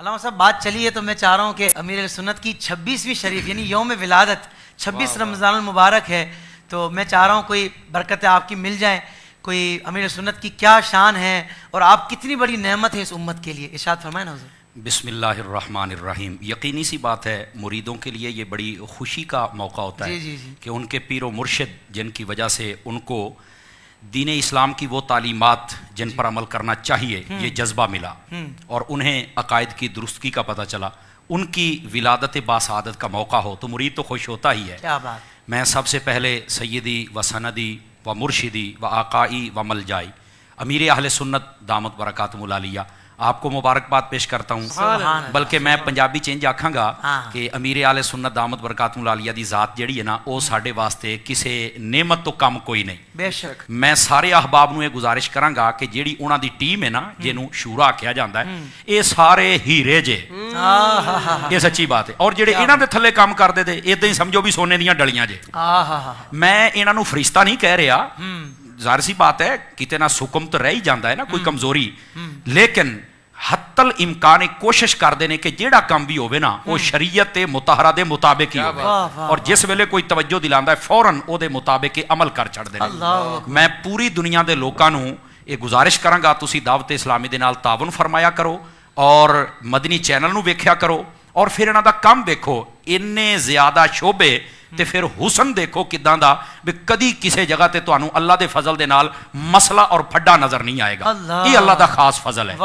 علامہ صاحب بات چلی ہے تو میں چاہ رہا ہوں کہ امیر اہل سنت کی 26ویں شریف یعنی یوم ولادت 26 رمضان المبارک ہے، تو میں چاہ رہا ہوں کوئی برکتیں آپ کی مل جائیں، کوئی امیر اہل سنت کی کیا شان ہے اور آپ کتنی بڑی نعمت ہے اس امت کے لیے، ارشاد فرمائیں نا حضور۔ بسم اللہ الرحمن الرحیم۔ یقینی سی بات ہے مریدوں کے لیے یہ بڑی خوشی کا موقع ہوتا ہے کہ ان کے پیر و مرشد جن کی وجہ سے ان کو دین اسلام کی وہ تعلیمات جن پر عمل کرنا چاہیے یہ جذبہ ملا اور انہیں عقائد کی درستگی کا پتہ چلا، ان کی ولادت باسعادت کا موقع ہو تو مرید تو خوش ہوتا ہی ہے۔ کیا بات۔ میں سب سے پہلے سیدی و سندی و مرشدی و آقائی و ملجائی امیر اہل سنت دامت برکاتہم العالیہ آپ کو مبارکباد پیش کرتا ہوں، بلکہ میں پنجابی چینج آکھاں گا کہ امیر اہل سنت دامت برکاتہم العالیہ دی ذات جڑی ہے نا وہ ساڈے واسطے کسے نعمت تو کم کوئی نہیں۔ بے شک میں سارے احباب نو یہ گزارش کراں گا کہ جیڑی انہاں دی ٹیم ہے نا جنوں شورا کہیا جاندا ہے اے سارے ہیرے جے، یہ سچی بات ہے، اور جڑے انہاں دے تھلے کام کردے تے اداں ہی سمجھو بھی سونے دیاں ڈلیاں جے۔ میں انہاں نو فرشتہ نہیں کہہ رہا، ظاہر سی بات ہے کتے نہ سکم تو رہ ہی جاندا ہے نا کوئی کمزوری، لیکن حتی الامکان کوشش کردے نے کہ جیڑا کام بھی ہوئے نا وہ شریعت مطہرہ دے مطابق ہی ہوئے، اور جس ویلے کوئی توجہ دلاندا ہے فوراً او دے مطابق عمل کر چھڑ دے۔ میں پوری دنیا دے لوکاں نو یہ گزارش کراں گا تسی دعوت اسلامی دے نال تعاون فرمایا کرو اور مدنی چینل نو ویکھیا کرو اور پھر انہاں دا کام دیکھو، اننے زیادہ شعبے تے پھر حسن دیکھو کداں دا بھی کدی کسے جگہ تے تانوں اللہ دے فضل دے نال مسئلہ اور پھڈا نظر نہیں آئے گا، یہ اللہ دا خاص فضل ہے،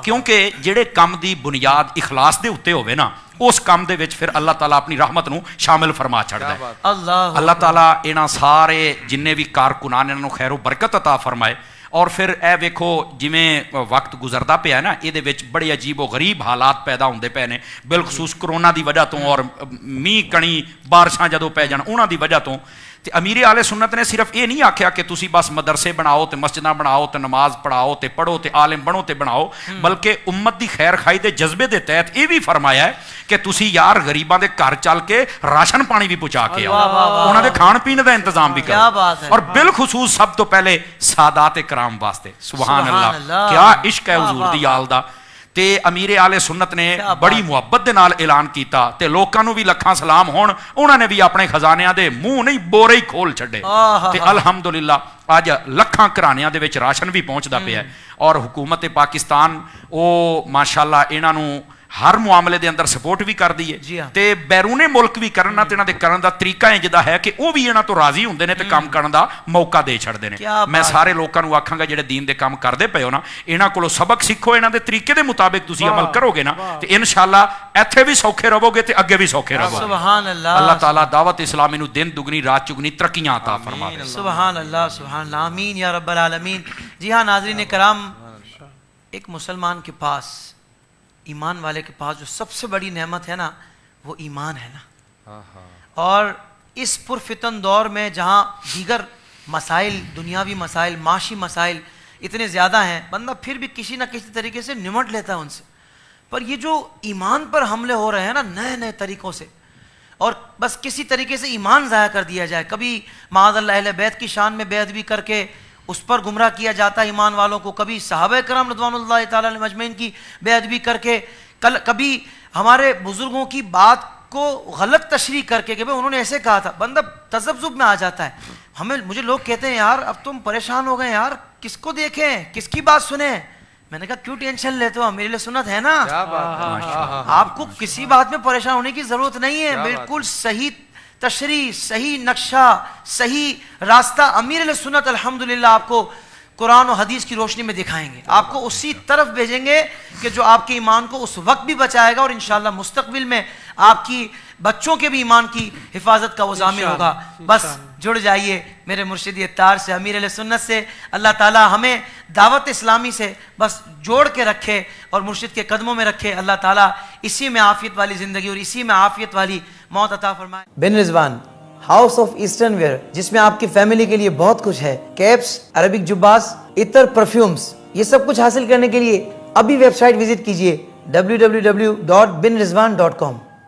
کیونکہ جڑے کام دی بنیاد اخلاص دے اتے ہوئے نا اس کام دے وچ پھر اللہ تعالیٰ اپنی رحمت نو شامل فرما چھڑدا ہے۔ اللہ تعالیٰ انہاں سارے جننے بھی کارکنان انہاں نو خیر و برکت عطا فرمائے، اور پھر اے ویکھو جویں وقت گزردا پیا ہے نا یہ وچ بڑے عجیب و غریب حالات پیدا ہوندے پے نے، بالخصوص کرونا دی وجہ تو اور میਂਹ کڑی بارشاں جدوں پے جان انہاں دی وجہ تو تے امیر اہل سنت نے صرف یہ نہیں آکھیا کہ تسی بس مدرسے بناؤ تے مسجداں بناؤ تے نماز پڑھاؤ تے پڑھو تے عالم بنو تے بناؤ، بلکہ امت دی خیر خائی دے جذبے دے تحت یہ بھی فرمایا ہے کہ تسی یار غریباں دے گھر چل کے راشن پانی بھی پہنچا کے آؤ، انہاں دے کھان پینے دا انتظام بھی کرو، اور بالخصوص سب تو پہلے سادات کرام واسطے سبحان اللہ کیا عشق ہے حضور دی یال دا۔ تے امیر اہل سنت نے بڑی محبت دے نال اعلان کیتا تے لوکاں نو بھی لکھاں سلام ہون، انہاں نے بھی اپنے خزانیاں دے منہ نہیں بورے ہی کھول چھڈے تے الحمدللہ آج لکھاں گھرانیاں دے وچ راشن بھی پہنچدا پیا ہے، اور حکومت پاکستان او ماشاءاللہ انہاں نو ہر معاملے دے اندر سپورٹ بھی کر دی ہے تے بیرون ملک بھی کرنا تے انہاں دے کرن دا طریقہ ہے جدا ہے کہ وہ بھی انہاں تو راضی ہوندے نے تے کام کرن دا موقع دے چھڑدے نے۔ میں سارے لوکاں نو آکھاں گا جڑے دین دے کام کردے پئے ہو نا انہاں کولوں سبق سیکھو، انہاں دے طریقے دے مطابق تسی عمل کرو گے نا تے انشاءاللہ ایتھے بھی سوکھے رہو گے تے اگے بھی سوکھے رہو گے۔ سبحان اللہ۔ اللہ تعالیٰ دعوت اسلامی نو دن دگنی رات چگنی ترقیاں عطا فرما دے۔ سبحان اللہ سبحان اللہ، آمین یا رب العالمین۔ جی ہاں ناظرین کرام، ایک مسلمان کے پاس، ایمان والے کے پاس جو سب سے بڑی نعمت ہے نا وہ ایمان ہے نا، اور اس پرفتن دور میں جہاں دیگر مسائل، دنیاوی مسائل، معاشی مسائل اتنے زیادہ ہیں، بندہ پھر بھی کسی نہ کسی طریقے سے نمٹ لیتا ہے ان سے، پر یہ جو ایمان پر حملے ہو رہے ہیں نا نئے نئے طریقوں سے، اور بس کسی طریقے سے ایمان ضائع کر دیا جائے، کبھی معاذ اللہ اہل بیت کی شان میں بیعت بھی کر کے اس پر گمراہ کیا جاتا ہے ایمان والوں کو، کبھی صحابہ کرام رضوان اللہ تعالیٰ علیہم اجمعین کی بیعت بھی کر کے، کبھی ہمارے بزرگوں کی بات کو غلط تشریح کر کے کہ بھئی انہوں نے ایسے کہا تھا، بندہ تذبذب میں آ جاتا ہے۔ مجھے لوگ کہتے ہیں یار اب تم پریشان ہو گئے یار، کس کو دیکھیں کس کی بات سنیں؟ میں نے کہا کیوں ٹینشن لیتے ہو، میرے لیے سنت ہے نا، آپ کو کسی بات میں پریشان ہونے کی ضرورت نہیں ہے، بالکل صحیح تشریح، صحیح نقشہ، صحیح راستہ امیر اہل سنت الحمدللہ آپ کو قرآن و حدیث کی روشنی میں دکھائیں گے، آپ کو اسی طرف بھیجیں گے کہ جو آپ کے ایمان کو اس وقت بھی بچائے گا اور انشاءاللہ مستقبل میں آپ کی بچوں کے بھی ایمان کی حفاظت کا وہ ضامن ہوگا۔ بس جڑ جائیے میرے مرشد اتار سے، امیر اہل سنت سے، اللہ تعالیٰ ہمیں دعوت اسلامی سے بس جوڑ کے رکھے اور مرشد کے قدموں میں رکھے، اللہ تعالیٰ اسی میں عافیت والی زندگی اور اسی میں عافیت والی موت عطا فرمائے۔ بن رضوان ہاؤس آف ایسٹرن ویئر، جس میں آپ کی فیملی کے لیے بہت کچھ ہے، کیپس، عربک جباس، عطر، پرفیومز، یہ سب کچھ حاصل کرنے کے لیے ابھی ویب سائٹ وزٹ کیجئے www.binrizwan.com۔